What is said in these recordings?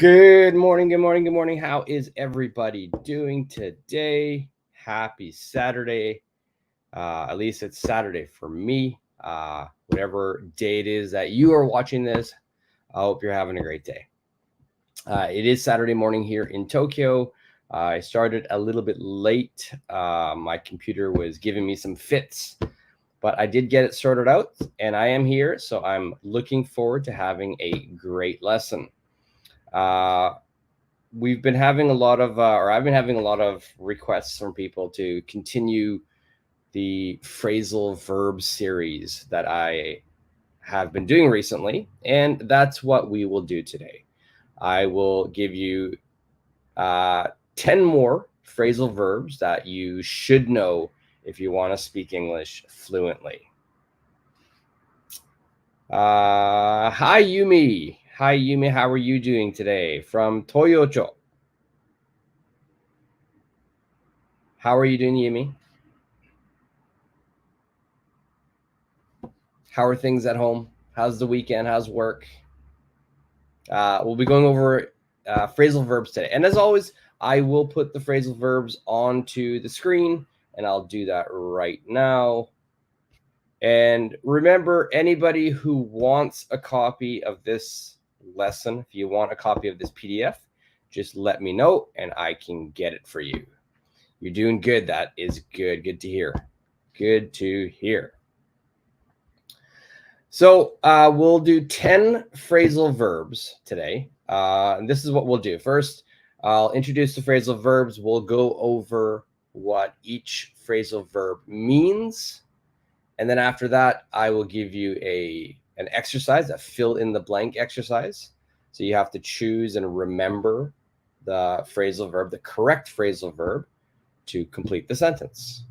Good morning, good morning, good morning. How is everybody doing today? Happy Saturday. At least it's Saturday for me. Whatever day it is that you are watching this, I hope you're having a great day. It is Saturday morning here in Tokyo. I started a little bit late. My computer was giving me some fits, but I did get it sorted out and I am here. So I'm looking forward to having a great lesson. We've been having a lot of, or I've been having a lot of requests from people to continue the phrasal verb series that I have been doing recently, and that's what we will do today. I will give you 10 more phrasal verbs that you should know if you want to speak English fluently. Hi, Yumi. Hi, Yumi. How are you doing today? From Toyocho. How are you doing, Yumi? How are things at home? How's the weekend? How's work? We'll be going over phrasal verbs today. And as always, I will put the phrasal verbs onto the screen, and I'll do that right now. And remember, anybody who wants a copy of this lesson, if you want a copy of this PDF, just let me know, and I can get it for you. You're doing good. That is good. Good to hear. Good to hear. So we'll do 10 phrasal verbs today. And this is what we'll do. First, I'll introduce the phrasal verbs. We'll go over what each phrasal verb means. And then after that, I will give you an exercise, a fill in the blank exercise. So you have to choose and remember the phrasal verb, the correct phrasal verb to complete the sentence.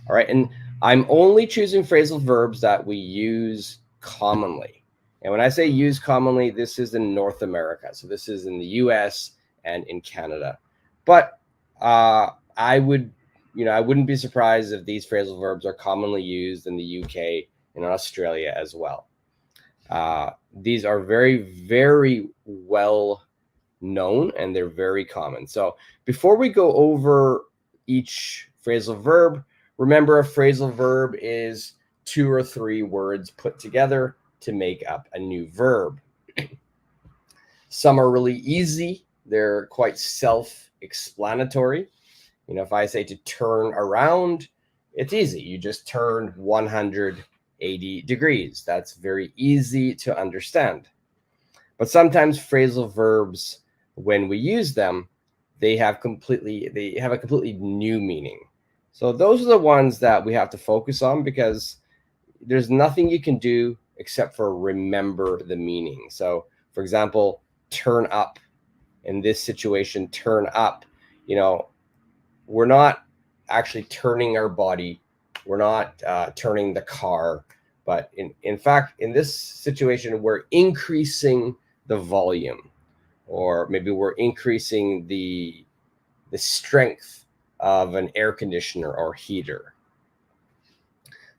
All right. And I'm only choosing phrasal verbs that we use commonly. And when I say use commonly, this is in North America. So this is in the US and in Canada. But I wouldn't be surprised if these phrasal verbs are commonly used in the UK and in Australia as well. These are very, very well known and they're very common. So before we go over each phrasal verb, remember, a phrasal verb is 2 or 3 words put together to make up a new verb. Some are really easy. They're quite self-explanatory. If I say to turn around, it's easy. You just turn 180 degrees. That's very easy to understand. But sometimes phrasal verbs, when we use them, they have a completely new meaning. So those are the ones that we have to focus on because there's nothing you can do except for remember the meaning. So, for example, turn up. In this situation, turn up, we're not actually turning our body. We're not turning the car. But in fact, in this situation, we're increasing the volume, or maybe we're increasing the strength of an air conditioner or heater.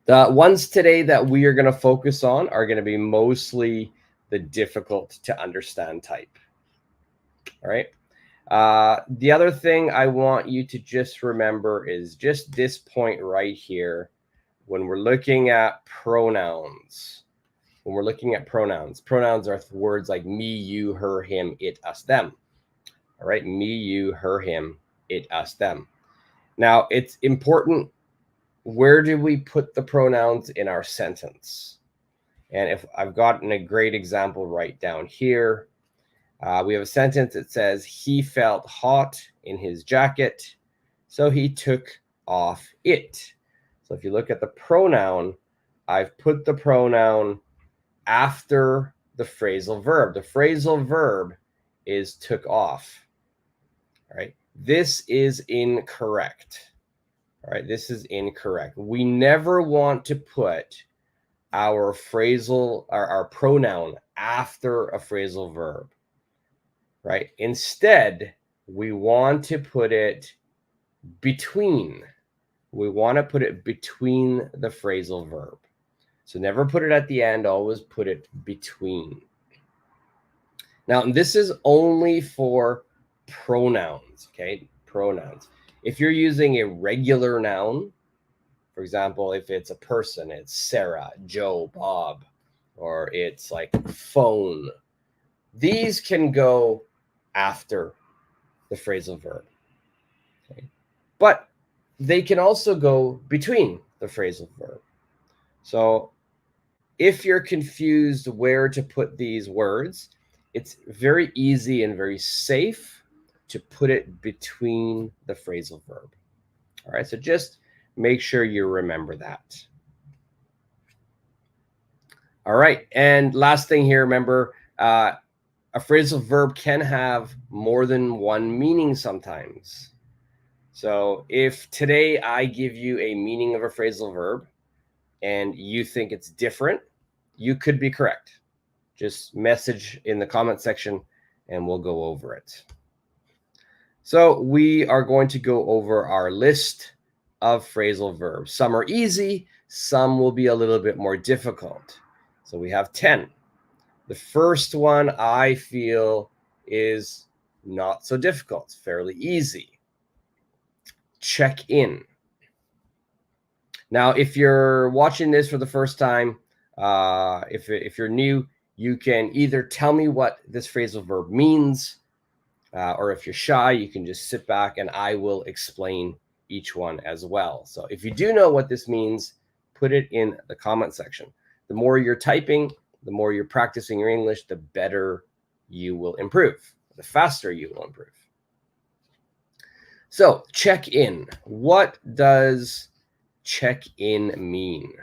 The ones today that we are going to focus on are going to be mostly the difficult to understand type. All right. The other thing I want you to just remember is just this point right here. When we're looking at pronouns, pronouns are words like me, you, her, him, it, us, them. All right. Me, you, her, him, it, us, them. Now, it's important, where do we put the pronouns in our sentence? And if I've gotten a great example right down here, we have a sentence that says, he felt hot in his jacket, so he took off it. So if you look at the pronoun, I've put the pronoun after the phrasal verb. The phrasal verb is took off. All right. This is incorrect. All right, this is incorrect. We never want to put our pronoun after a phrasal verb, right? Instead, we want to put it between. We want to put it between the phrasal verb. So never put it at the end, always put it between. Now, this is only for pronouns, okay? Pronouns. If you're using a regular noun, for example, if it's a person, it's Sarah, Joe, Bob, or it's like phone, these can go after the phrasal verb. Okay? But they can also go between the phrasal verb. So if you're confused where to put these words, it's very easy and very safe to put it between the phrasal verb. All right, so just make sure you remember that. All right, and last thing here, remember, a phrasal verb can have more than one meaning sometimes. So if today I give you a meaning of a phrasal verb and you think it's different, you could be correct. Just message in the comment section and we'll go over it. So we are going to go over our list of phrasal verbs. Some are easy, some will be a little bit more difficult. So we have 10. The first one I feel is not so difficult, it's fairly easy. Check in. Now, if you're watching this for the first time, if you're new, you can either tell me what this phrasal verb means, or if you're shy, you can just sit back and I will explain each one as well. So if you do know what this means, put it in the comment section. The more you're typing, the more you're practicing your English, the better you will improve, the faster you will improve. So check in. What does check in mean?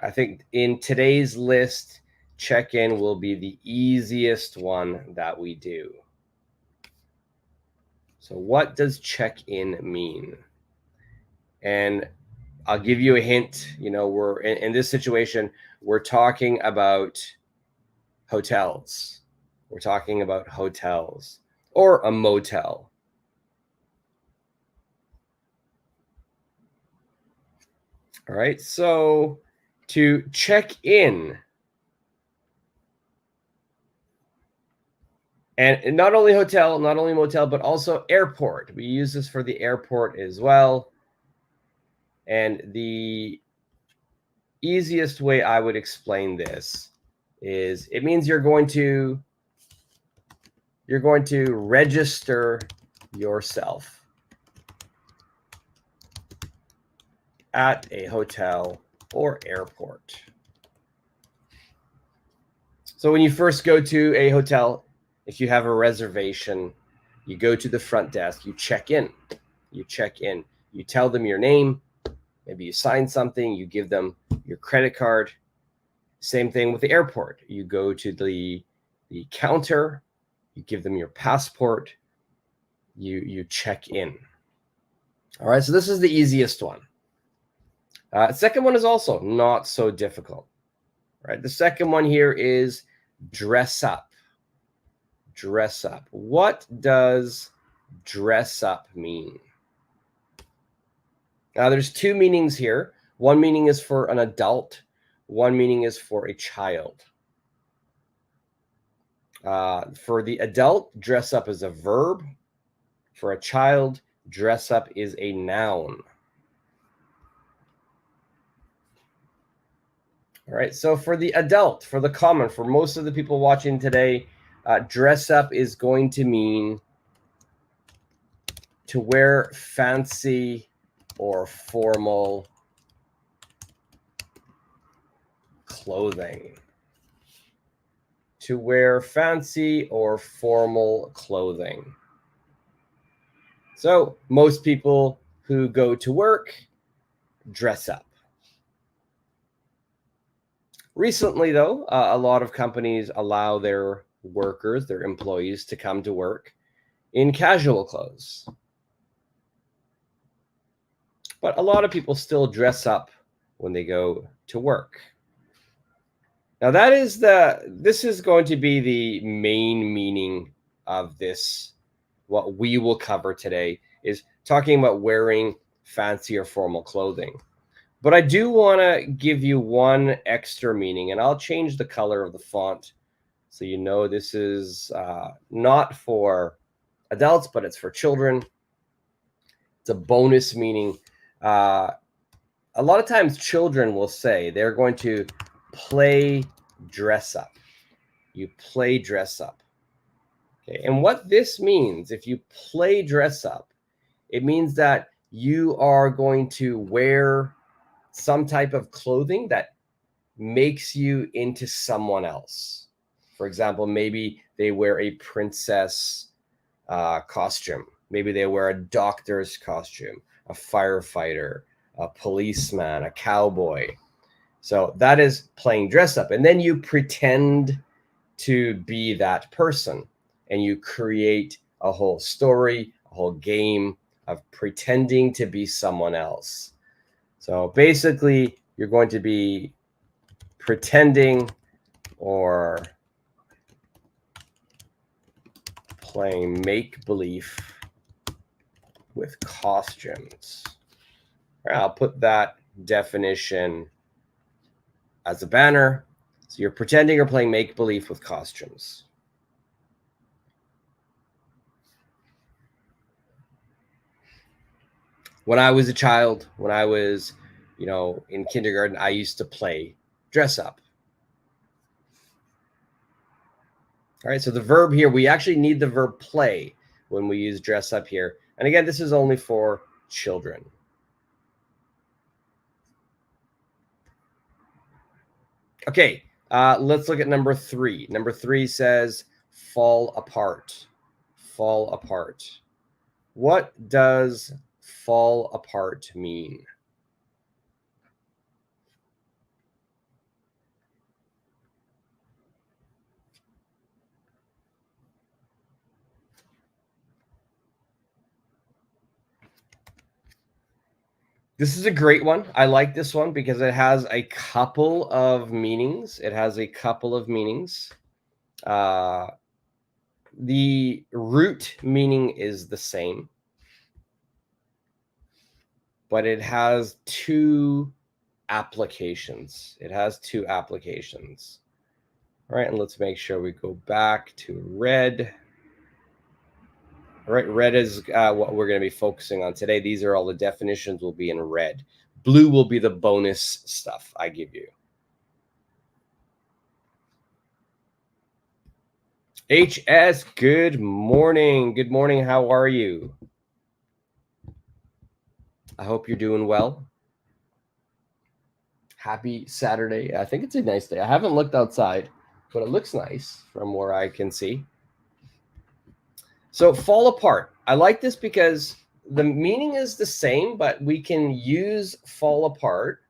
I think in today's list, check in will be the easiest one that we do. So what does check in mean? And I'll give you a hint. You know, we're in this situation, we're talking about hotels. We're talking about hotels or a motel. All right, so to check in, and not only hotel, not only motel, but also airport. We use this for the airport as well. And the easiest way I would explain this is it means you're going to register yourself at a hotel or airport. So when you first go to a hotel, if you have a reservation, you go to the front desk, you check in. You check in. You tell them your name. Maybe you sign something. You give them your credit card. Same thing with the airport. You go to the counter. You give them your passport. You check in. All right, so this is the easiest one. Second one is also not so difficult. Right? The second one here is dress up. Dress up. What does dress up mean? Now, there's two meanings here. One meaning is for an adult. One meaning is for a child. For the adult, dress up is a verb. For a child, dress up is a noun. All right, so for the adult, for the common, for most of the people watching today, dress up is going to mean to wear fancy or formal clothing. To wear fancy or formal clothing. So most people who go to work dress up. Recently, though, a lot of companies allow their workers, their employees, to come to work in casual clothes. But a lot of people still dress up when they go to work. Now, this is going to be the main meaning of this. What we will cover today is talking about wearing fancy or formal clothing. But I do want to give you one extra meaning, and I'll change the color of the font So you know this is not for adults, but it's for children. It's a bonus meaning. A lot of times children will say they're going to play dress up. You play dress up. Okay, and what this means, if you play dress up, it means that you are going to wear some type of clothing that makes you into someone else. For example, maybe they wear a princess costume. Maybe they wear a doctor's costume, a firefighter, a policeman, a cowboy. So that is playing dress up. And then you pretend to be that person, and you create a whole story, a whole game of pretending to be someone else. So basically, you're going to be pretending or playing make-believe with costumes. All right, I'll put that definition as a banner. So you're pretending or playing make-believe with costumes. When I was a child, when I was, in kindergarten, I used to play dress up. All right, so the verb here, we actually need the verb play when we use dress up here. And again, this is only for children. Okay, let's look at number 3. Number 3 says fall apart. Fall apart. What does fall apart mean? This is a great one. I like this one because it has a couple of meanings. The root meaning is the same, but it has two applications. All right, and let's make sure we go back to red. All right, red is what we're going to be focusing on today. These are all the definitions will be in red. Blue will be the bonus stuff I give you. HS, good morning. Good morning. How are you? I hope you're doing well. Happy Saturday. I think it's a nice day. I haven't looked outside, but it looks nice from where I can see. So fall apart. I like this because the meaning is the same, but we can use fall apart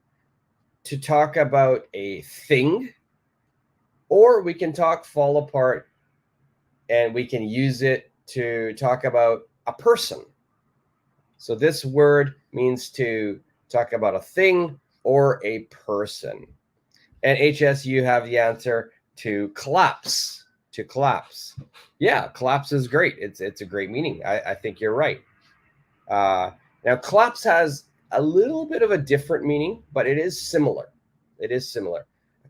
to talk about a thing, or we can talk fall apart and we can use it to talk about a person. So this word means to talk about a thing or a person. And HS, you have the answer to collapse. To collapse. Yeah, collapse is great. It's a great meaning. I think you're right. Now, collapse has a little bit of a different meaning, but it is similar.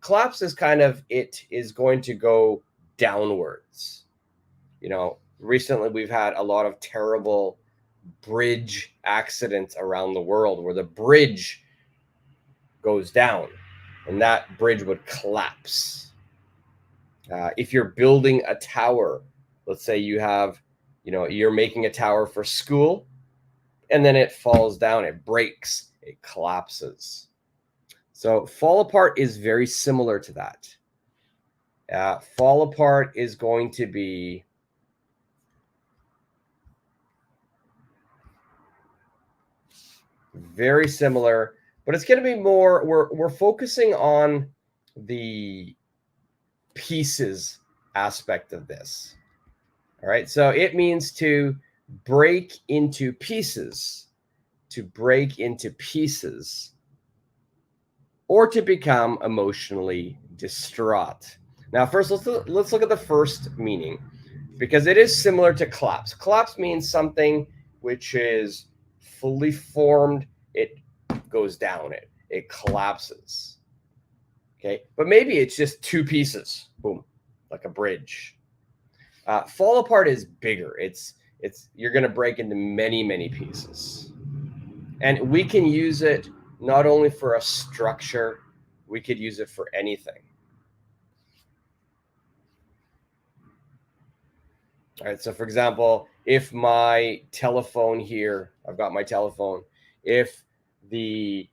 Collapse is kind of, it is going to go downwards. Recently we've had a lot of terrible bridge accidents around the world where the bridge goes down and that bridge would collapse. If you're building a tower, let's say you have, you're making a tower for school and then it falls down, it breaks, it collapses. So fall apart is very similar to that. Fall apart is going to be very similar, but it's going to be more, we're focusing on the pieces aspect of this. All right, so it means to break into pieces, or to become emotionally distraught. Now, first, let's look at the first meaning, because it is similar to collapse. Collapse means something which is fully formed, it goes down, it collapses. Okay, but maybe it's just two pieces. Boom. like a bridge. Fall apart is bigger. It's you're going to break into many, many pieces. And we can use it not only for a structure, we could use it for anything. All right, so for example, if my telephone here, I've got my telephone, if the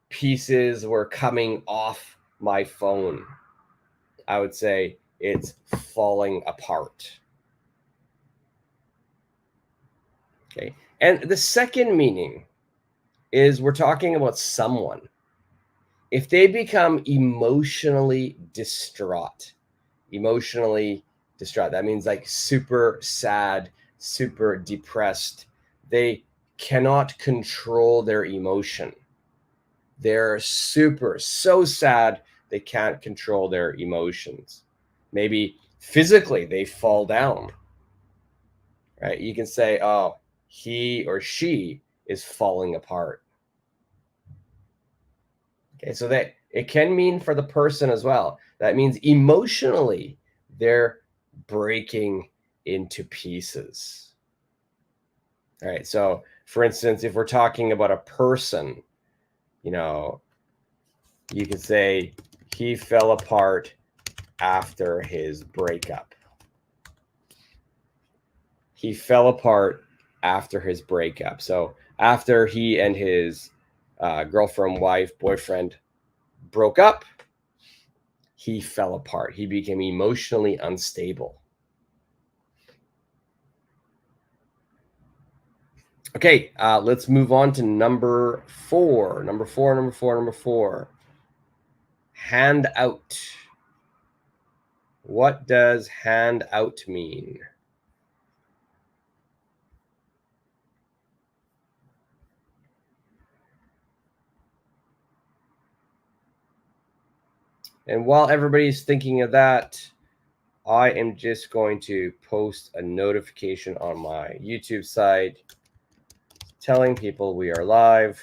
pieces were coming off my phone, I would say it's falling apart. Okay, and the second meaning is we're talking about someone. If they become emotionally distraught, that means like super sad, super depressed. They cannot control their emotion. They're so sad, they can't control their emotions. Maybe physically they fall down, right? You can say, oh, he or she is falling apart. Okay, so that it can mean for the person as well. That means emotionally they're breaking into pieces. All right, so for instance, if we're talking about a person, you know, you could say he fell apart after his breakup. He fell apart after his breakup. So after he and his girlfriend, wife, boyfriend broke up, he fell apart. He became emotionally unstable. Okay, let's move on to number four. Number four. Hand out. What does hand out mean? And while everybody's thinking of that, I am just going to post a notification on my YouTube site telling people we are live.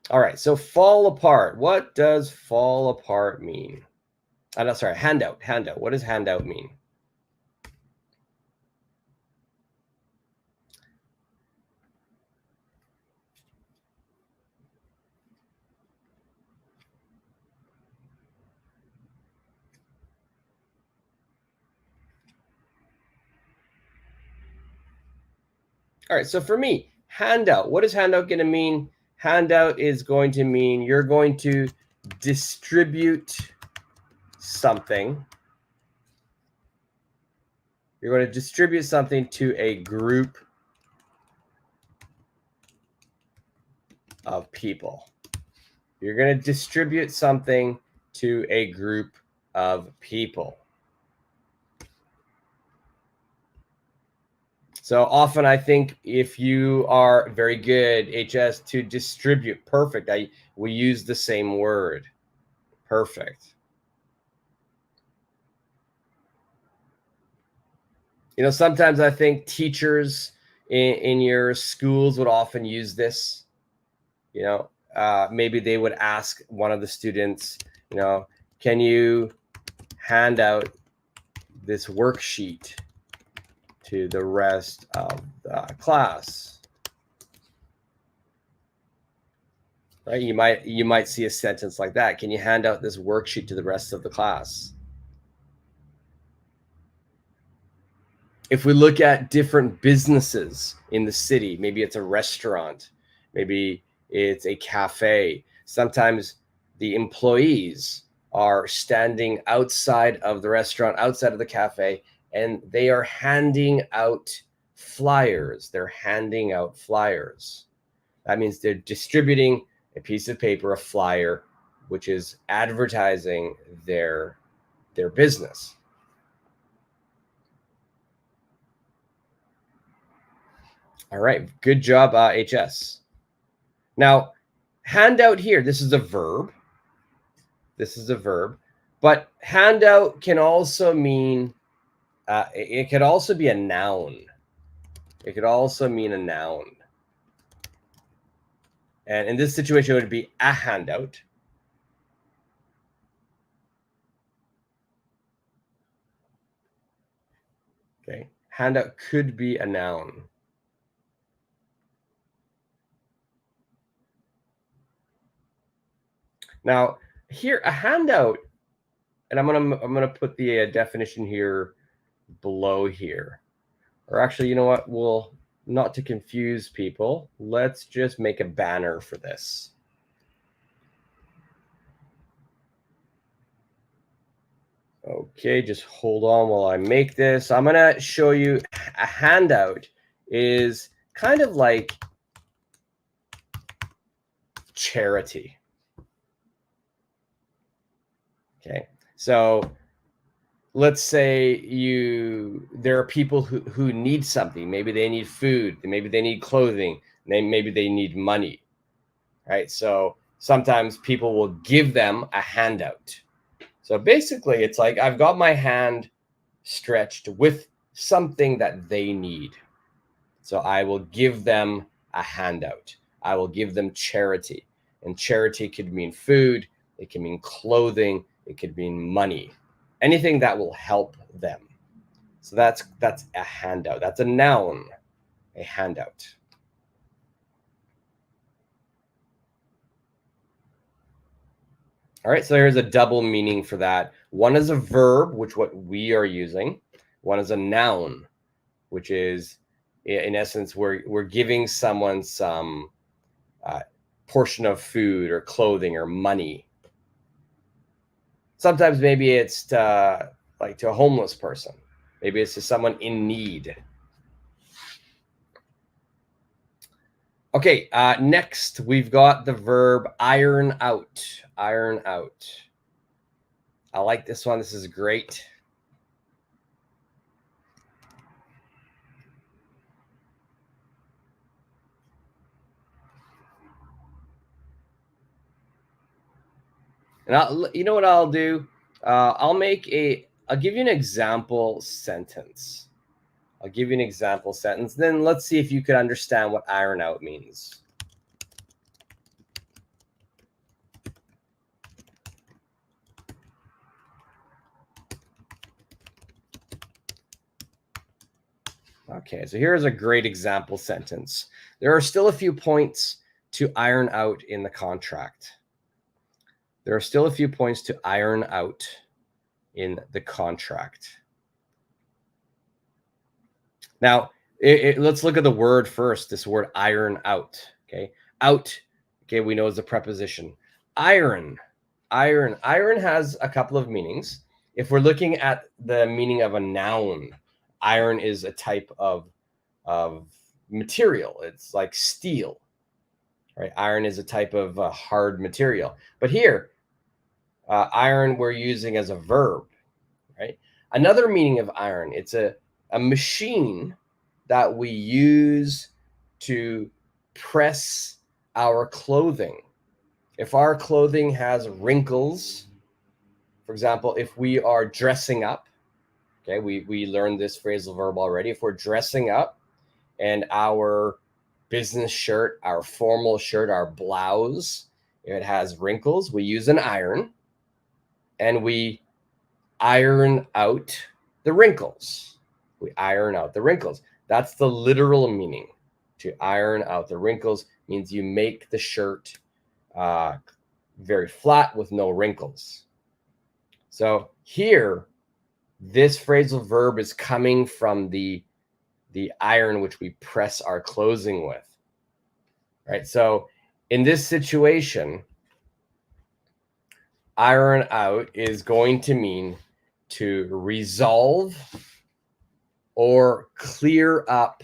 All right, so fall apart. What does fall apart mean? No, sorry, handout. What does handout mean? All right, so for me, handout. What is handout going to mean? Handout is going to mean you're going to distribute something. You're going to distribute something to a group of people. You're going to distribute something to a group of people. So often I think if you are very good, HS, to distribute, perfect. We use the same word, perfect. You know, sometimes I think teachers in your schools would often use this. You know, maybe they would ask one of the students, you know, can you hand out this worksheet to the rest of the class? Right? You might see a sentence like that. Can you hand out this worksheet to the rest of the class? If we look at different businesses in the city, maybe it's a restaurant, maybe it's a cafe. Sometimes the employees are standing outside of the restaurant, outside of the cafe, and they are handing out flyers. They're handing out flyers. That means they're distributing a piece of paper, a flyer, which is advertising their business. All right, good job, HS. Now, handout here, this is a verb. This is a verb, but handout can also mean, it could also be a noun. It could also mean a noun. And in this situation, it would be a handout. Okay, handout could be a noun. Now, here, a handout, and I'm gonna put the definition here below here. Or actually, you know what? We'll, not to confuse people, let's just make a banner for this. Okay, just hold on while I make this. I'm gonna show you a handout is kind of like charity. Okay, so let's say there are people who need something. Maybe they need food, maybe they need clothing, maybe they need money, right? So sometimes people will give them a handout. So basically, it's like I've got my hand stretched with something that they need. So I will give them a handout. I will give them charity. And charity could mean food, it can mean clothing, it could mean money. Anything that will help them. So that's a handout. That's a noun, a handout. All right, so here's a double meaning for that. One is a verb, which what we are using. One is a noun, which is, in essence, we're giving someone some portion of food or clothing or money. Sometimes maybe it's like to a homeless person. Maybe it's to someone in need. Okay, next we've got the verb iron out. Iron out. I like this one. This is great. And you know what I'll do? I'll give you an example sentence. I'll give you an example sentence. Then let's see if you could understand what iron out means. Okay, so here's a great example sentence. There are still a few points to iron out in the contract. There are still a few points to iron out in the contract. Now, let's look at the word first, this word iron out. Okay, out, okay, we know is a preposition. Iron has a couple of meanings. If we're looking at the meaning of a noun, iron is a type of material. It's like steel, right? Iron is a type of hard material. But here, iron we're using as a verb, right? Another meaning of iron, it's a machine that we use to press our clothing. If our clothing has wrinkles, for example, if we are dressing up, okay, we learned this phrasal verb already. If we're dressing up and our business shirt, our formal shirt, our blouse, if it has wrinkles, we use an iron and we iron out the wrinkles. We iron out the wrinkles. That's the literal meaning. To iron out the wrinkles means you make the shirt very flat with no wrinkles. So here, this phrasal verb is coming from the iron which we press our clothing with, right? So in this situation, iron out is going to mean to resolve or clear up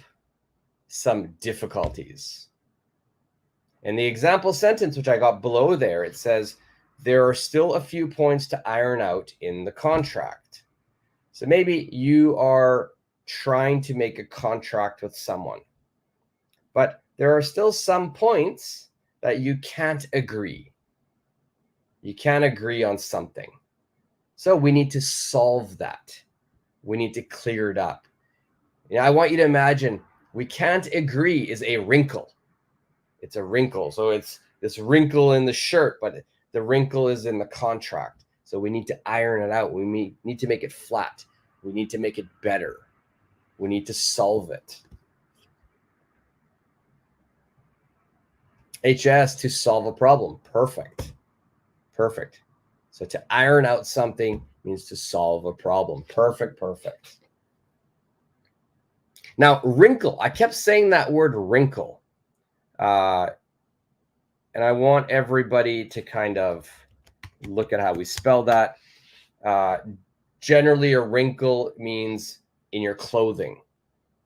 some difficulties. In the example sentence, which I got below there, it says, there are still a few points to iron out in the contract. So maybe you are trying to make a contract with someone, but there are still some points that you can't agree. You can't agree on something. So we need to solve that. We need to clear it up. I want you to imagine we can't agree is a wrinkle. It's a wrinkle. So it's this wrinkle in the shirt, but the wrinkle is in the contract. So we need to iron it out. We need to make it flat. We need to make it better. We need to solve it. HS, to solve a problem. Perfect. Perfect. So to iron out something means to solve a problem. Perfect, perfect. Now, wrinkle. I kept saying that word wrinkle. And I want everybody to kind of look at how we spell that. Generally, a wrinkle means in your clothing.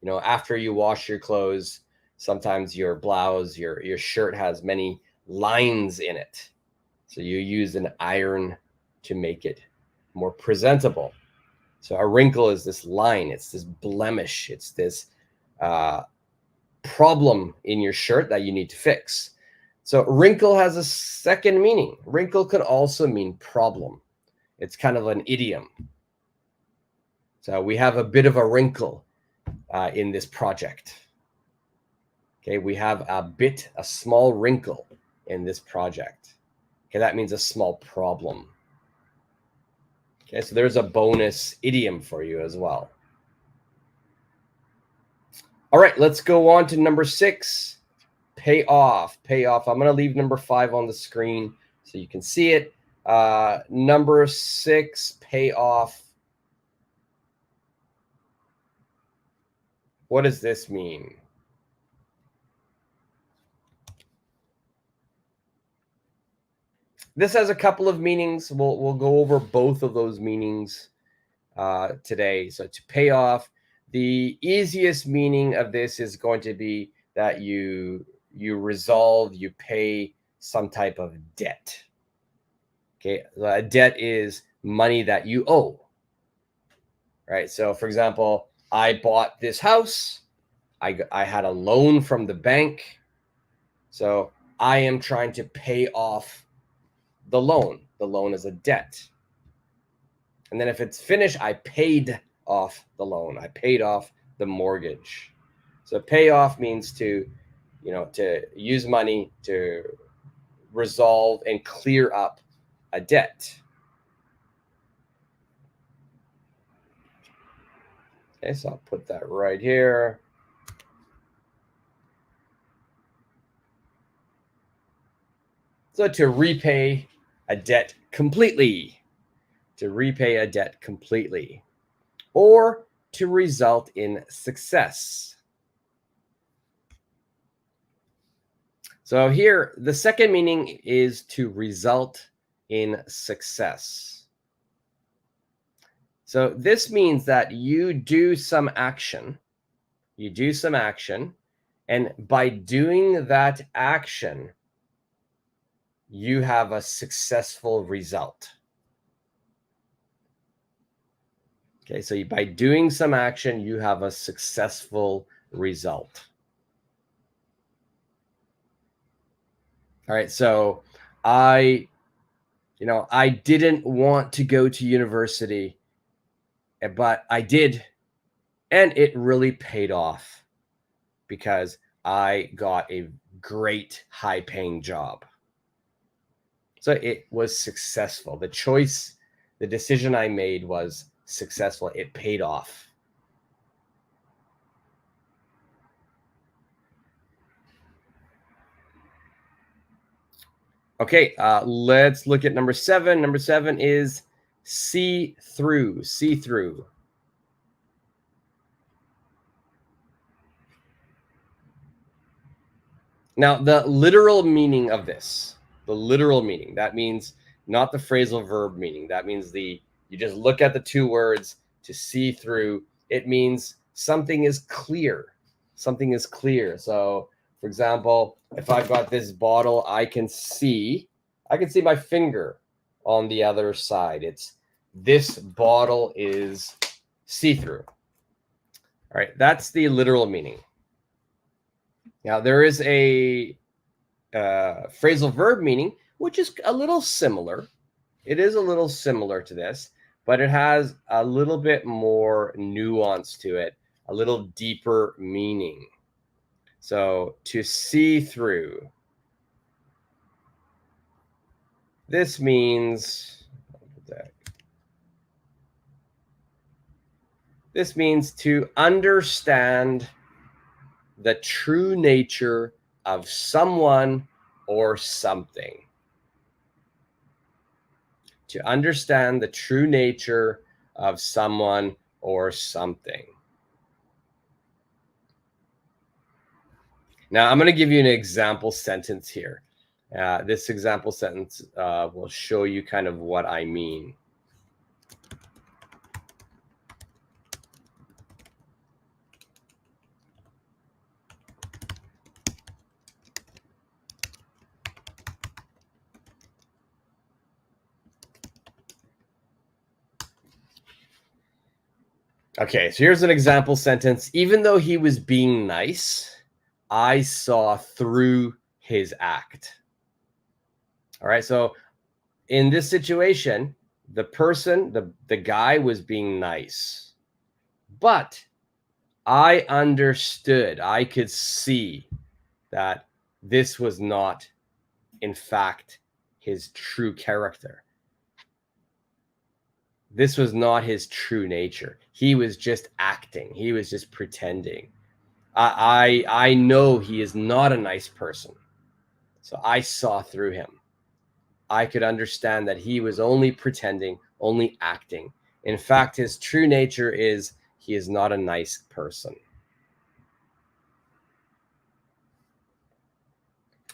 You know, after you wash your clothes, sometimes your blouse, your shirt has many lines in it. So you use an iron to make it more presentable. So a wrinkle is this line, it's this blemish, it's this problem in your shirt that you need to fix. So wrinkle has a second meaning. Wrinkle could also mean problem. It's kind of an idiom. So we have a bit of a wrinkle in this project. Okay, we have a small wrinkle in this project. Okay, that means a small problem. Okay, so there's a bonus idiom for you as well. All right, let's go on to number 6, pay off. Pay off. I'm going to leave number 5 on the screen so you can see it. Number 6, pay off. What does this mean? This has a couple of meanings. We'll go over both of those meanings today. So to pay off, the easiest meaning of this is going to be that you resolve, you pay some type of debt. Okay, a debt is money that you owe. Right. So, for example, I bought this house. I had a loan from the bank. So I am trying to pay off the loan. The loan is a debt. And then if it's finished, I paid off the loan. I paid off the mortgage. So pay off means to use money to resolve and clear up a debt. Okay, so I'll put that right here. So to repay a debt completely. To repay a debt completely. Or to result in success. So here, the second meaning is to result in success. So this means that you do some action. You do some action, and by doing that action, you have a successful result. Okay, so by doing some action, you have a successful result. All right, so I didn't want to go to university, but I did, and it really paid off because I got a great high-paying job. So it was successful. The decision I made was successful. It paid off. Okay, let's look at number 7. Number 7 is see through. See through. Now, the literal meaning of this, that means not the phrasal verb meaning. That means you just look at the two words to see through. It means something is clear. Something is clear. So, for example, if I've got this bottle, I can see my finger on the other side. This bottle is see-through. All right, that's the literal meaning. Now, there is a phrasal verb meaning, which is a little similar. It is a little similar to this, but it has a little bit more nuance to it, a little deeper meaning. So to see through. This means to understand the true nature of someone or something. To understand the true nature of someone or something. Now, I'm going to give you an example sentence here. This example sentence will show you kind of what I mean. Okay, so here's an example sentence. Even though he was being nice, I saw through his act. All right, so in this situation, the person, the guy was being nice, but I understood, I could see that this was not, in fact, his true character. This was not his true nature. He was just acting. He was just pretending. I know he is not a nice person. So I saw through him. I could understand that he was only pretending, only acting. In fact, his true nature is he is not a nice person.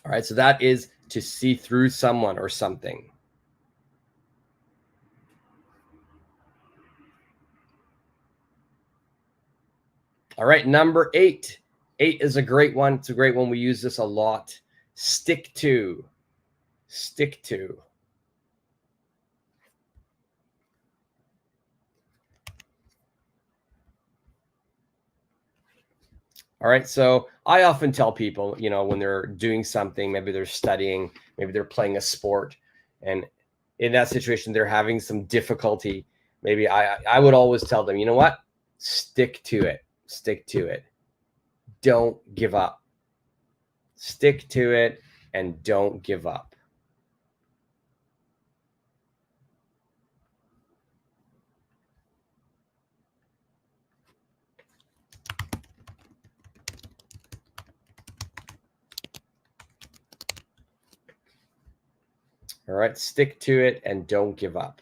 All right, so that is to see through someone or something. All right, number 8. 8 is a great one. It's a great one. We use this a lot. Stick to. Stick to. All right, so I often tell people, you know, when they're doing something, maybe they're studying, maybe they're playing a sport, and in that situation, they're having some difficulty. Maybe I would always tell them, you know what? Stick to it. Stick to it. Don't give up. Stick to it and don't give up. All right, stick to it and don't give up.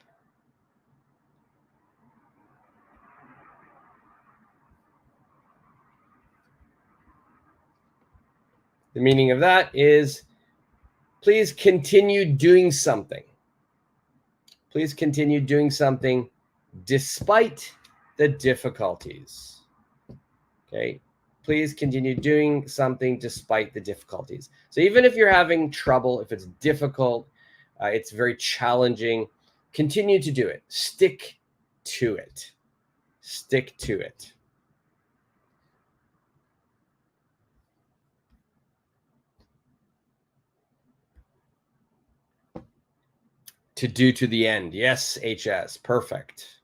The meaning of that is please continue doing something. Please continue doing something despite the difficulties. Okay, please continue doing something despite the difficulties. So even if you're having trouble, if it's difficult, it's very challenging, continue to do it. Stick to it. Stick to it. To do to the end. Yes, HS. Perfect.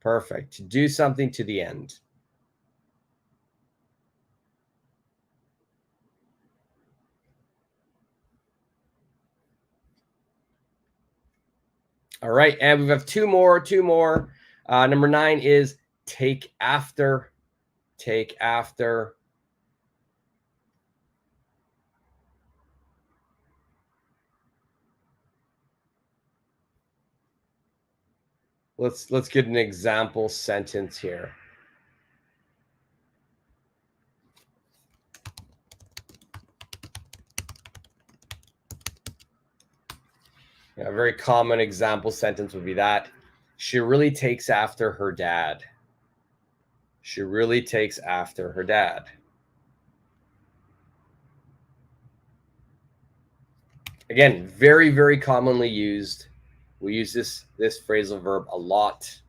Perfect. To do something to the end. All right, and we have two more. Number 9 is take after. Take after. Let's get an example sentence here. A very common example sentence would be that she really takes after her dad. She really takes after her dad. Again, very, very commonly used. We use this phrasal verb a lot.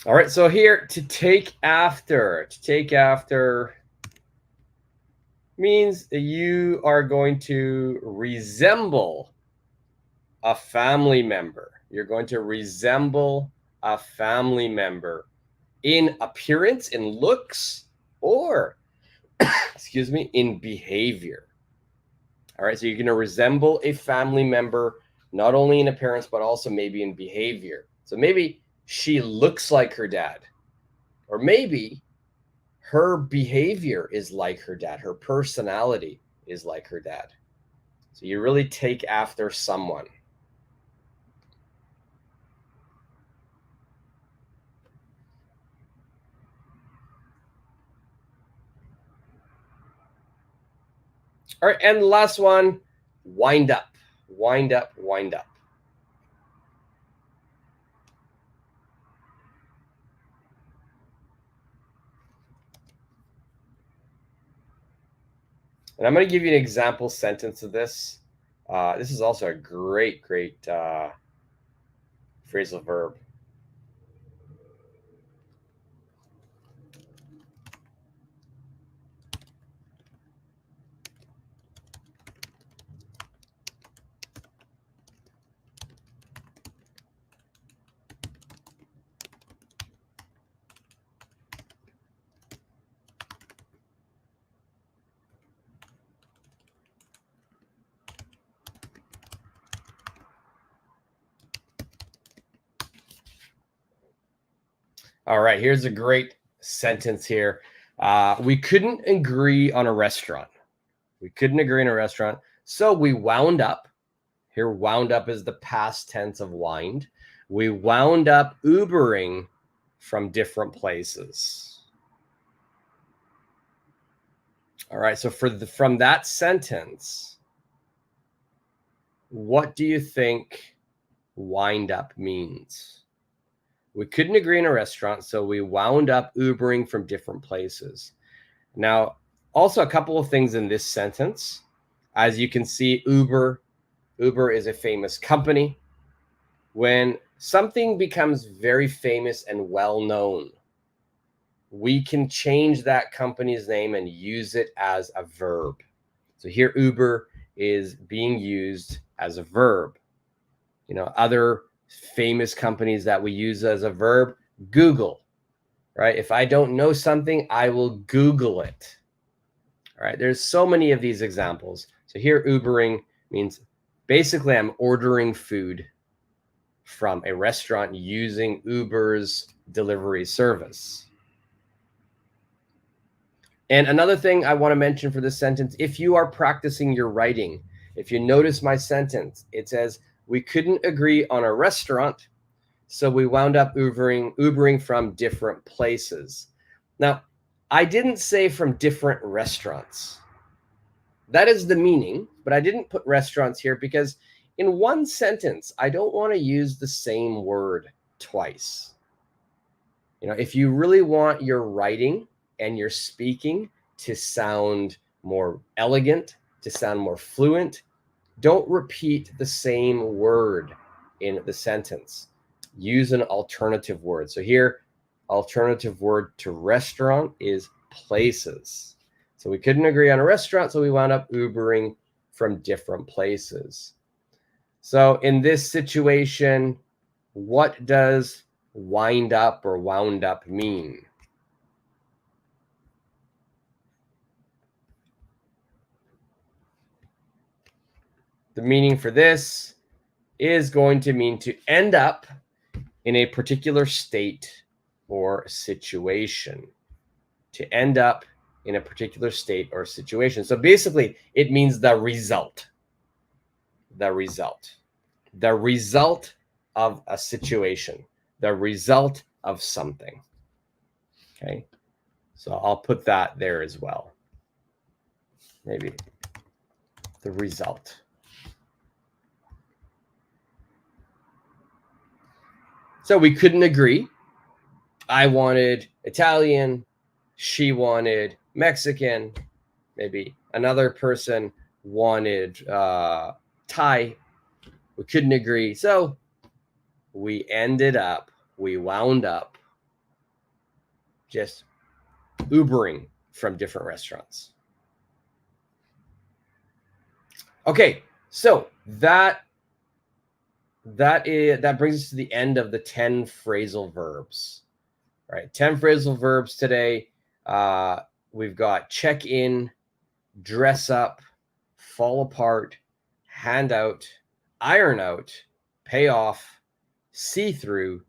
All right, so here to take after, means you are going to resemble a family member. You're going to resemble a family member in appearance, in looks, or, excuse me, in behavior. All right, so you're going to resemble a family member, not only in appearance, but also maybe in behavior. So maybe she looks like her dad, or maybe her behavior is like her dad. Her personality is like her dad. So you really take after someone. All right, and the last one, wind up, wind up, wind up. And I'm going to give you an example sentence of this. This is also a great phrasal verb. All right, here's a great sentence here. We couldn't agree on a restaurant. We couldn't agree on a restaurant. So we wound up. Here, wound up is the past tense of wind. We wound up Ubering from different places. All right, so from that sentence, what do you think wind up means? We couldn't agree in a restaurant, so we wound up Ubering from different places. Now, also a couple of things in this sentence. As you can see, Uber is a famous company. When something becomes very famous and well known, we can change that company's name and use it as a verb. So here, Uber is being used as a verb. You know, other famous companies that we use as a verb, Google, right? If I don't know something, I will Google it. All right, there's so many of these examples. So here, Ubering means basically I'm ordering food from a restaurant using Uber's delivery service. And another thing I want to mention for this sentence, if you are practicing your writing, if you notice my sentence, it says, we couldn't agree on a restaurant, so we wound up Ubering from different places. Now, I didn't say from different restaurants. That is the meaning, but I didn't put restaurants here because in one sentence, I don't want to use the same word twice. You know, if you really want your writing and your speaking to sound more elegant, to sound more fluent, don't repeat the same word in the sentence. Use an alternative word. So here, alternative word to restaurant is places. So we couldn't agree on a restaurant, so we wound up Ubering from different places. So in this situation, what does wind up or wound up mean? The meaning for this is going to mean to end up in a particular state or situation. To end up in a particular state or situation. So basically, it means the result. The result. The result of a situation. The result of something. Okay. So I'll put that there as well. Maybe the result. So we couldn't agree. I wanted Italian. She wanted Mexican. Maybe another person wanted Thai. We couldn't agree. So we wound up just Ubering from different restaurants. Okay, so that brings us to the end of the 10 phrasal verbs. All right, 10 phrasal verbs today. We've got check in, dress up, fall apart, hand out, iron out, pay off, see through,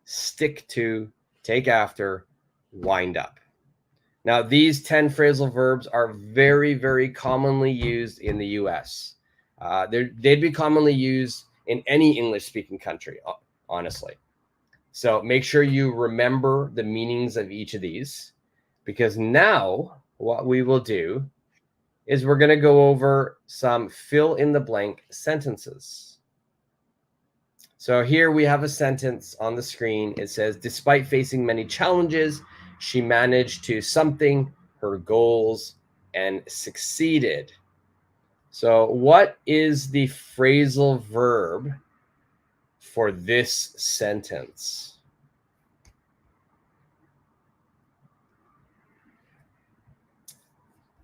stick to, take after, wind up. Now, these 10 phrasal verbs are very, very commonly used in the US. They'd be commonly used in any English speaking country, honestly. So make sure you remember the meanings of each of these, because now what we will do is we're going to go over some fill in the blank sentences. So here we have a sentence on the screen. It says, despite facing many challenges, she managed to something her goals and succeeded. So what is the phrasal verb for this sentence?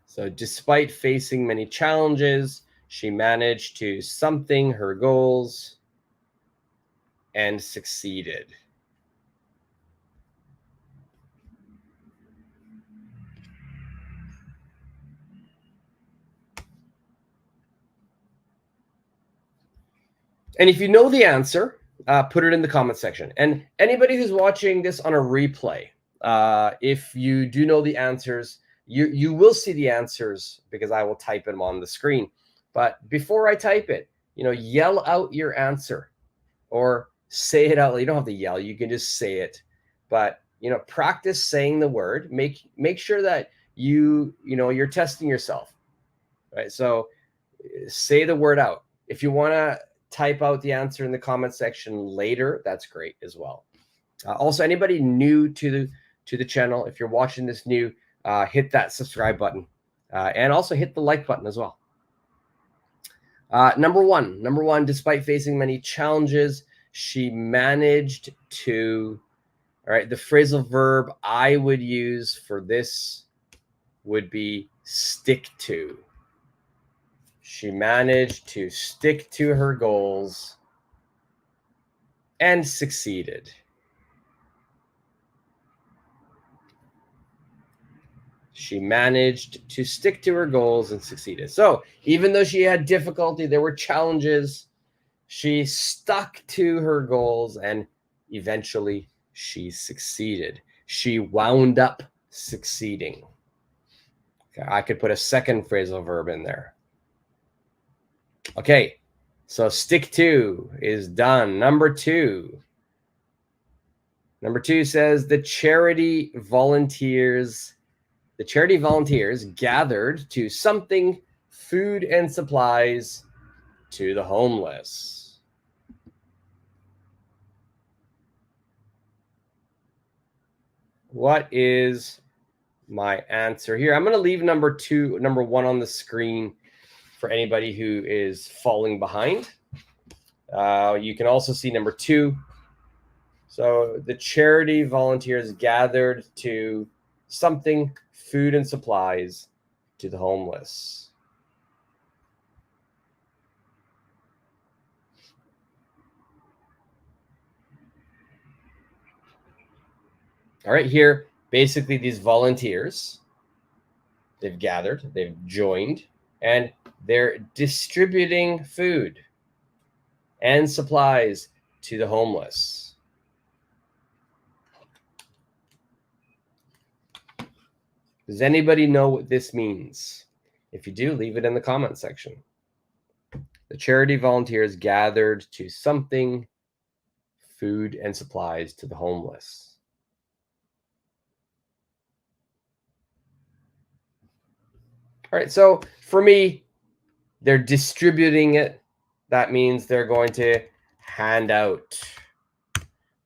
So despite facing many challenges, she managed to something her goals and succeeded. And if you know the answer, put it in the comment section. And anybody who's watching this on a replay, if you do know the answers, you will see the answers because I will type them on the screen. But before I type it, yell out your answer or say it out. You don't have to yell. You can just say it. But practice saying the word. Make sure that you're testing yourself, right? So say the word out. If you want to type out the answer in the comment section later, that's great as well. Also, anybody new to the channel, if you're watching this new, hit that subscribe button and also hit the like button as well. Number one, despite facing many challenges, she managed to. All right, the phrasal verb I would use for this would be stick to. She managed to stick to her goals and succeeded. She managed to stick to her goals and succeeded. So even though she had difficulty, there were challenges, she stuck to her goals and eventually she succeeded. She wound up succeeding. Okay, I could put a second phrasal verb in there. Okay, so stick to is done. Number two says the charity volunteers gathered to something food and supplies to the homeless. What is my answer here? I'm going to leave number one on the screen for anybody who is falling behind. You can also see number two. So the charity volunteers gathered to something food and supplies to the homeless. All right, here, basically these volunteers, they've gathered, they've joined, and they're distributing food and supplies to the homeless. Does anybody know what this means? If you do, leave it in the comment section. The charity volunteers gathered to something food and supplies to the homeless. All right, so for me, they're distributing it. That means they're going to hand out.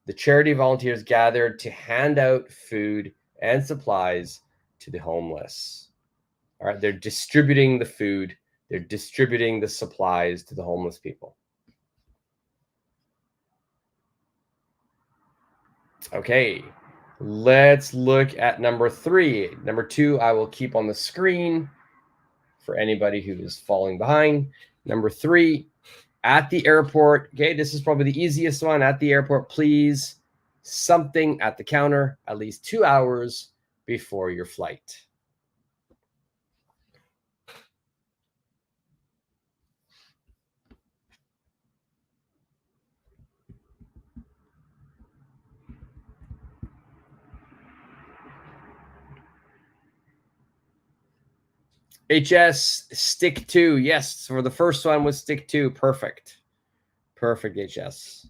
The charity volunteers gathered to hand out food and supplies to the homeless. All right, they're distributing the food, they're distributing the supplies to the homeless people. Okay, let's look at number three. Number two, I will keep on the screen for anybody who is falling behind. Number 3, at the airport. Okay, this is probably the easiest one. At the airport, please something at the counter at least 2 hours before your flight. HS, stick to. Yes, for the first one was stick to. Perfect. Perfect, HS.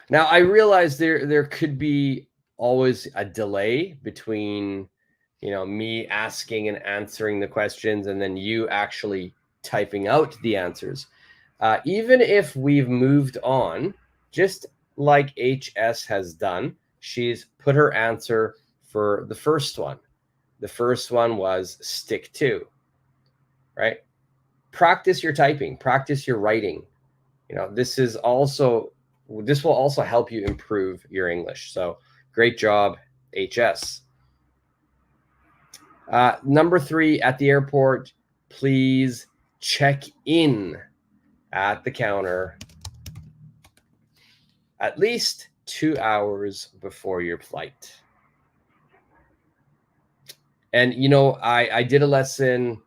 Now, I realize there could be always a delay between, me asking and answering the questions and then you actually typing out the answers. Even if we've moved on, just like HS has done, she's put her answer for the first one. The first one was stick to, right? Practice your typing, practice your writing. This will also help you improve your English. So great job, HS. Number 3, at the airport, please check in at the counter at least 2 hours before your flight. And, I did a lesson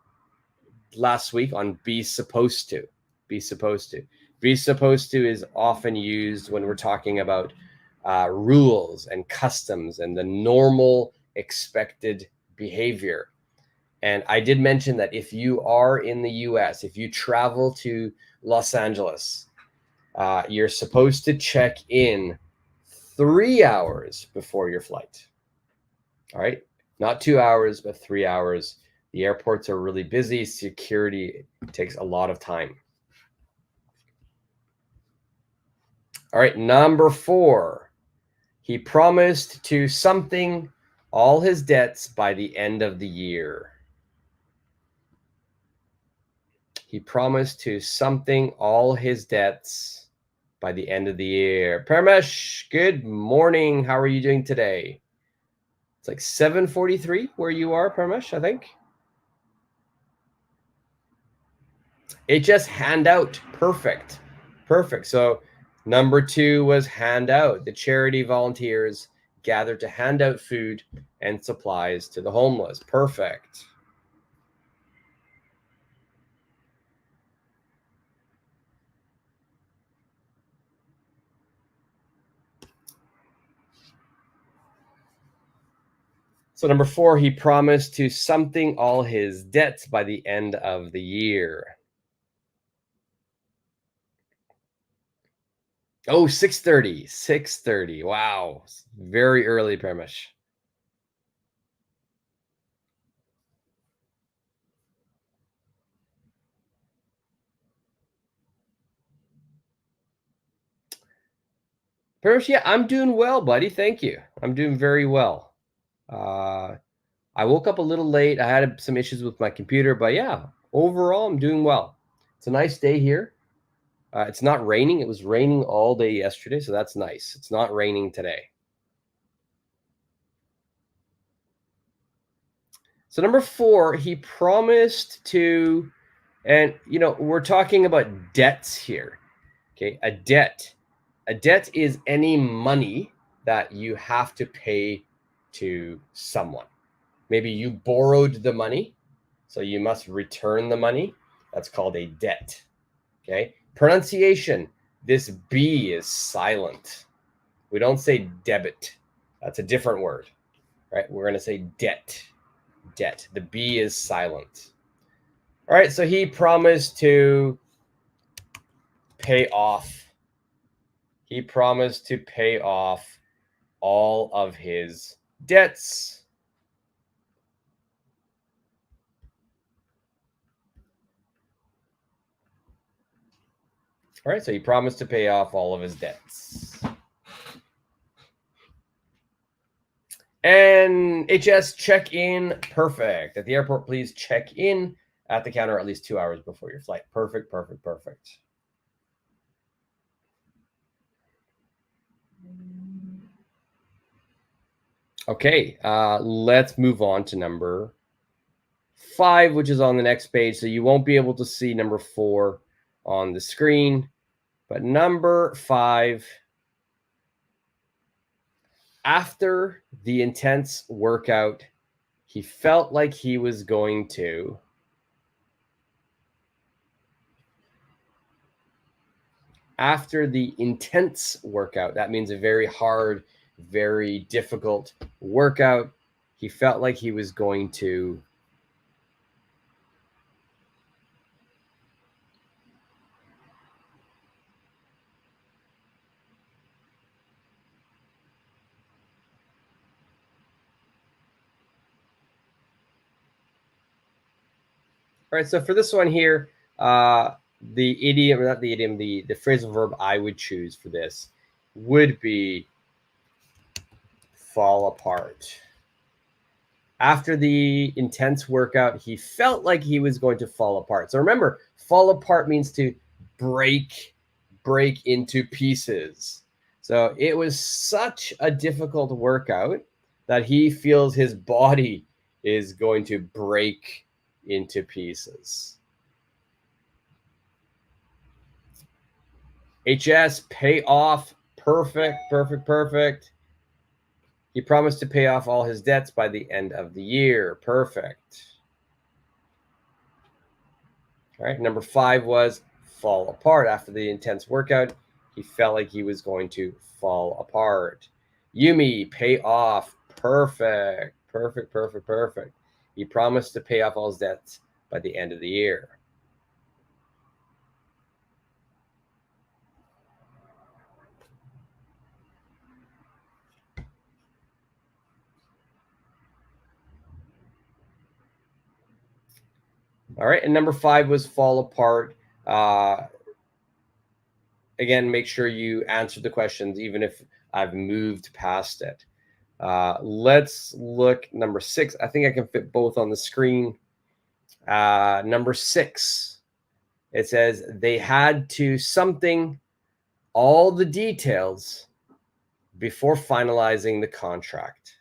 last week on be supposed to. Be supposed to. Be supposed to is often used when we're talking about rules and customs and the normal expected behavior. And I did mention that if you are in the US, if you travel to Los Angeles, you're supposed to check in 3 hours before your flight. All right. Not 2 hours, but 3 hours. The airports are really busy. Security takes a lot of time. All right. Number 4, he promised to something all his debts by the end of the year. He promised to something all his debts by the end of the year. Paramesh, good morning. How are you doing today? It's like 7:43 where you are, Paramesh, I think. HS, handout. Perfect. Perfect. So number 2 was handout. The charity volunteers gathered to hand out food and supplies to the homeless. Perfect. So number 4, he promised to something all his debts by the end of the year. Oh, 6:30. 6:30. Wow. Very early, Parmesh. Parmesh, yeah, I'm doing well, buddy. Thank you. I'm doing very well. I woke up a little late. I had some issues with my computer, but yeah, overall, I'm doing well. It's a nice day here. It's not raining. It was raining all day yesterday, so that's nice. It's not raining today. So number 4, he promised to, and we're talking about debts here. Okay, a debt. A debt is any money that you have to pay to someone. Maybe you borrowed the money, so you must return the money. That's called a debt. Okay, pronunciation. This B is silent. We don't say debit. That's a different word, right? We're going to say debt. Debt. The B is silent. All right, so he promised to pay off. He promised to pay off all of his debts. All right, so he promised to pay off all of his debts. And HS, check in. Perfect. At the airport, please check in at the counter at least 2 hours before your flight. Perfect, perfect, perfect. Okay, let's move on to number 5, which is on the next page. So you won't be able to see number 4 on the screen. But number 5, after the intense workout, he felt like he was going to. After the intense workout, that means a very hard, very difficult workout, he felt like he was going to. All right, so for this one here, the idiom, not the idiom, the phrasal verb I would choose for this would be fall apart. After the intense workout, he felt like he was going to fall apart. So remember, fall apart means to break into pieces. So it was such a difficult workout that he feels his body is going to break into pieces. HS, pay off. Perfect, perfect, perfect. He promised to pay off all his debts by the end of the year. Perfect. All right, number 5 was fall apart. After the intense workout, he felt like he was going to fall apart. Yumi, pay off. Perfect, perfect, perfect, perfect. He promised to pay off all his debts by the end of the year. All right, and number 5 was fall apart. Again, make sure you answer the questions, even if I've moved past it. Let's look number 6. I think I can fit both on the screen. Number 6, it says they had to something all the details before finalizing the contract.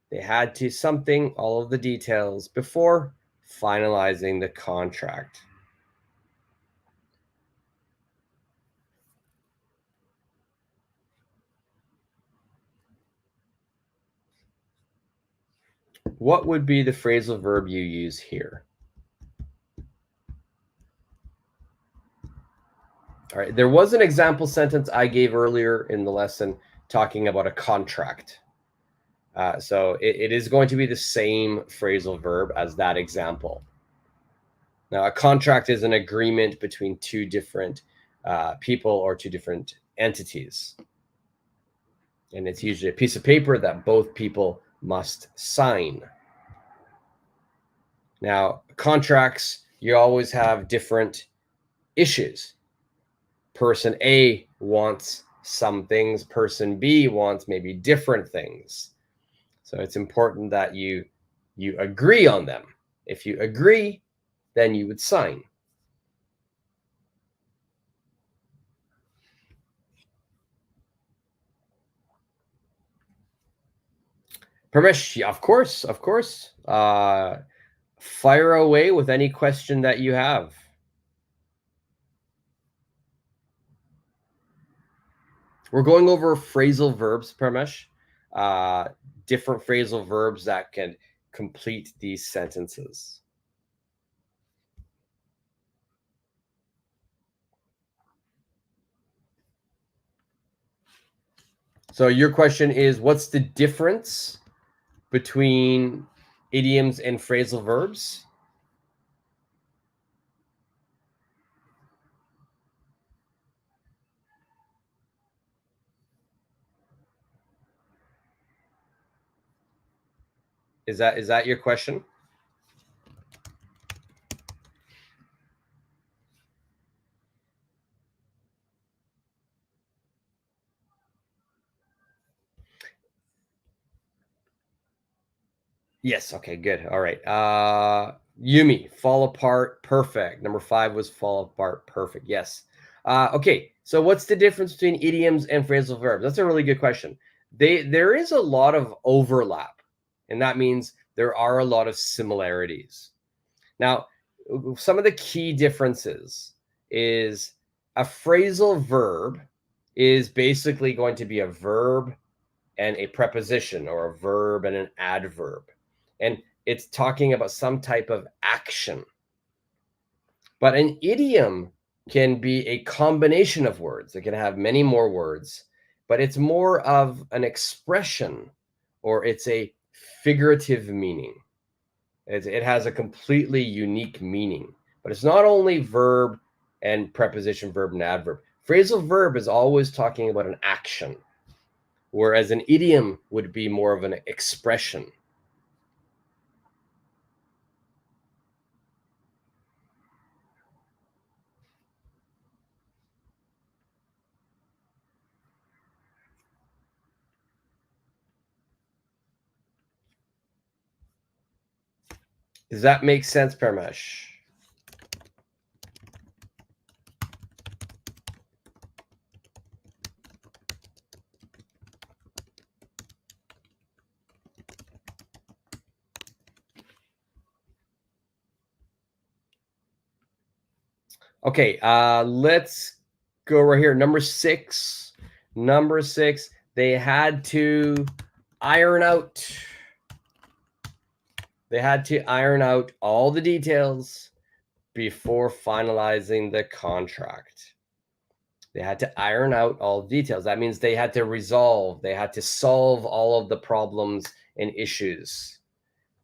They had to something all of the details before finalizing the contract. What would be the phrasal verb you use here? All right, there was an example sentence I gave earlier in the lesson talking about a contract. So it is going to be the same phrasal verb as that example. Now, a contract is an agreement between two different people or two different entities. And it's usually a piece of paper that both people must sign. Now, contracts, you always have different issues. Person A wants some things, person B wants maybe different things. So it's important that you agree on them. If you agree, then you would sign. Permesh, of course, of course. Fire away with any question that you have. We're going over phrasal verbs, Parmesh. Different phrasal verbs that can complete these sentences. So your question is, what's the difference between idioms and phrasal verbs? Is that your question? Yes. Okay, good. All right. Yumi, fall apart, perfect. Number 5 was fall apart, perfect. Yes. Okay, so what's the difference between idioms and phrasal verbs? That's a really good question. there is a lot of overlap, and that means there are a lot of similarities. Now, some of the key differences is a phrasal verb is basically going to be a verb and a preposition, or a verb and an adverb. And it's talking about some type of action. But an idiom can be a combination of words. It can have many more words, but it's more of an expression, or it's a figurative meaning. It has a completely unique meaning, but it's not only verb and preposition, verb and adverb. Phrasal verb is always talking about an action, whereas an idiom would be more of an expression. Does that make sense, Parmesh? Okay, let's go right here. Number six, they had to iron out. They had to iron out all the details before finalizing the contract. They had to iron out all the details. That means they had to solve all of the problems and issues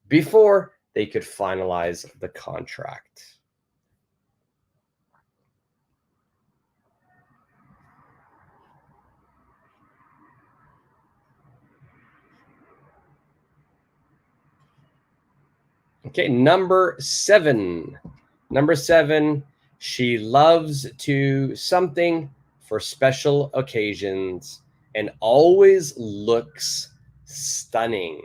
before they could finalize the contract. Okay, number seven. She loves to something for special occasions and always looks stunning.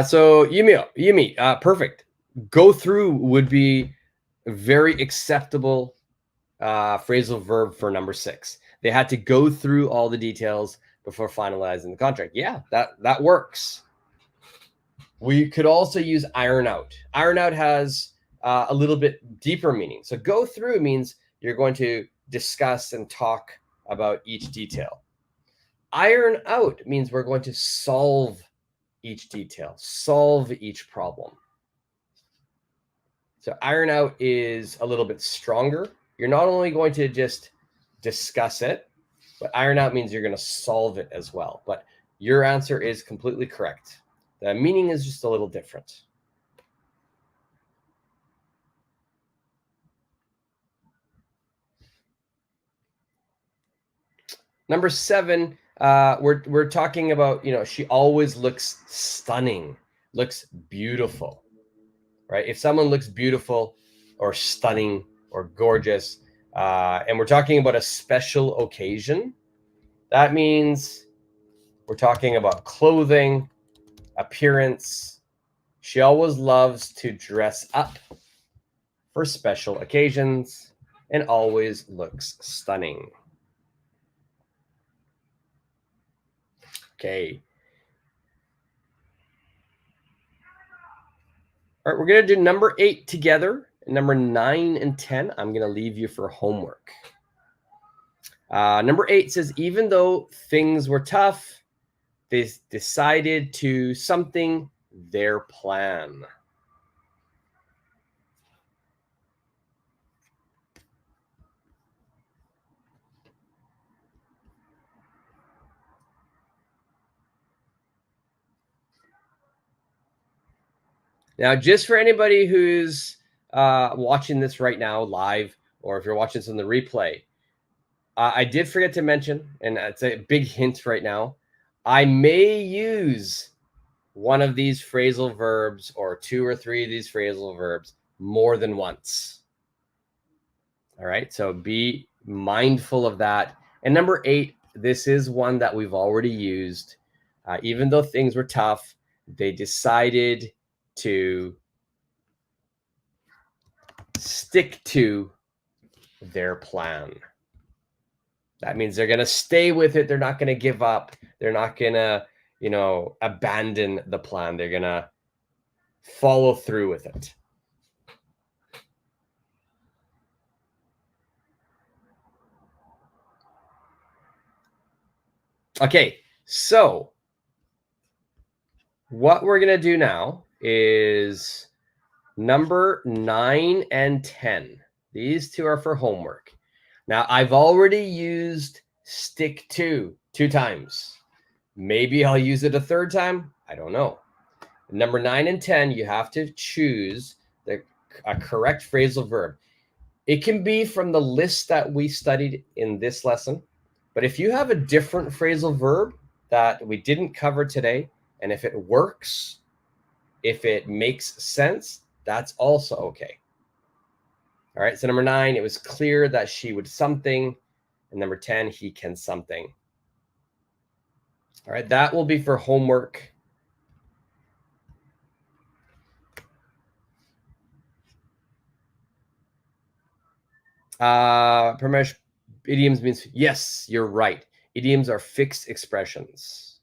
So Yumi, perfect. Go through would be a very acceptable phrasal verb for number six. They had to go through all the details before finalizing the contract. Yeah, that works. We could also use iron out. Iron out has a little bit deeper meaning. So go through means you're going to discuss and talk about each detail. Iron out means we're going to solve each detail, solve each problem. So iron out is a little bit stronger. You're not only going to just discuss it, but iron out means you're going to solve it as well. But your answer is completely correct. The meaning is just a little different. Number seven, we're talking about, she always looks stunning, looks beautiful, right? If someone looks beautiful or stunning or gorgeous, and we're talking about a special occasion, that means we're talking about clothing, appearance. She always loves to dress up for special occasions and always looks stunning. Okay. All right, we're going to do number 8 together. Number 9 and 10, I'm going to leave you for homework. Number 8 says, even though things were tough, they decided to something their plan. Now, just for anybody who's watching this right now live, or if you're watching this on the replay, I did forget to mention, and it's a big hint right now, I may use one of these phrasal verbs or 2 or 3 of these phrasal verbs more than once. All right, so be mindful of that. And number 8, this is one that we've already used. Even though things were tough, they decided to stick to their plan. That means they're going to stay with it. They're not going to give up. They're not going to, abandon the plan. They're going to follow through with it. Okay, so what we're going to do now is number 9 and 10. These two are for homework. Now, I've already used stick to 2 times. Maybe I'll use it a 3rd time. I don't know. Number 9 and 10, you have to choose a correct phrasal verb. It can be from the list that we studied in this lesson. But if you have a different phrasal verb that we didn't cover today, and if it works, if it makes sense, that's also okay. All right, so number 9, it was clear that she would something. And number 10, he can something. All right, that will be for homework. Parmesh, idioms means, yes, you're right. Idioms are fixed expressions.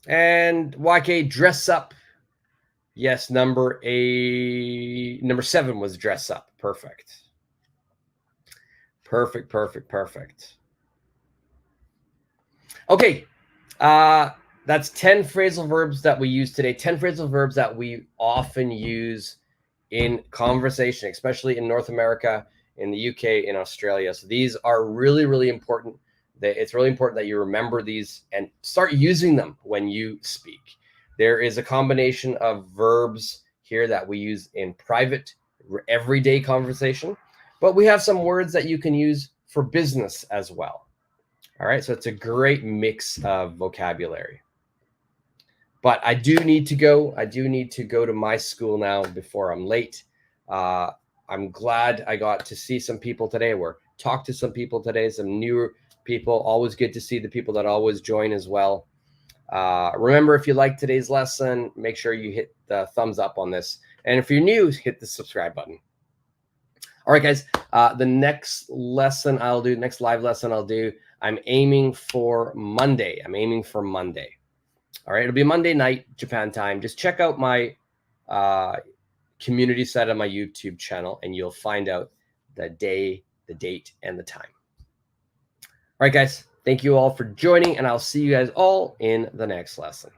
And YK, dress up. Yes, number 7 was dress up. Perfect. Perfect. Okay, that's 10 phrasal verbs that we use today. 10 phrasal verbs that we often use in conversation, especially in North America, in the UK, in Australia. So these are really, really important. It's really important that you remember these and start using them when you speak. There is a combination of verbs here that we use in private, everyday conversation, but we have some words that you can use for business as well. All right, so it's a great mix of vocabulary. But I do need to go. I do need to go to my school now before I'm late. I'm glad I got to see some people today, or talk to some people today, some new people. Always good to see the people that always join as well. Remember, if you like today's lesson, make sure you hit the thumbs up on this. And if you're new, hit the subscribe button. All right, guys, the next lesson I'll do, next live lesson I'll do, I'm aiming for Monday. All right, it'll be Monday night, Japan time. Just check out my community site on my YouTube channel, and you'll find out the day, the date, and the time. All right, guys, thank you all for joining, and I'll see you guys all in the next lesson.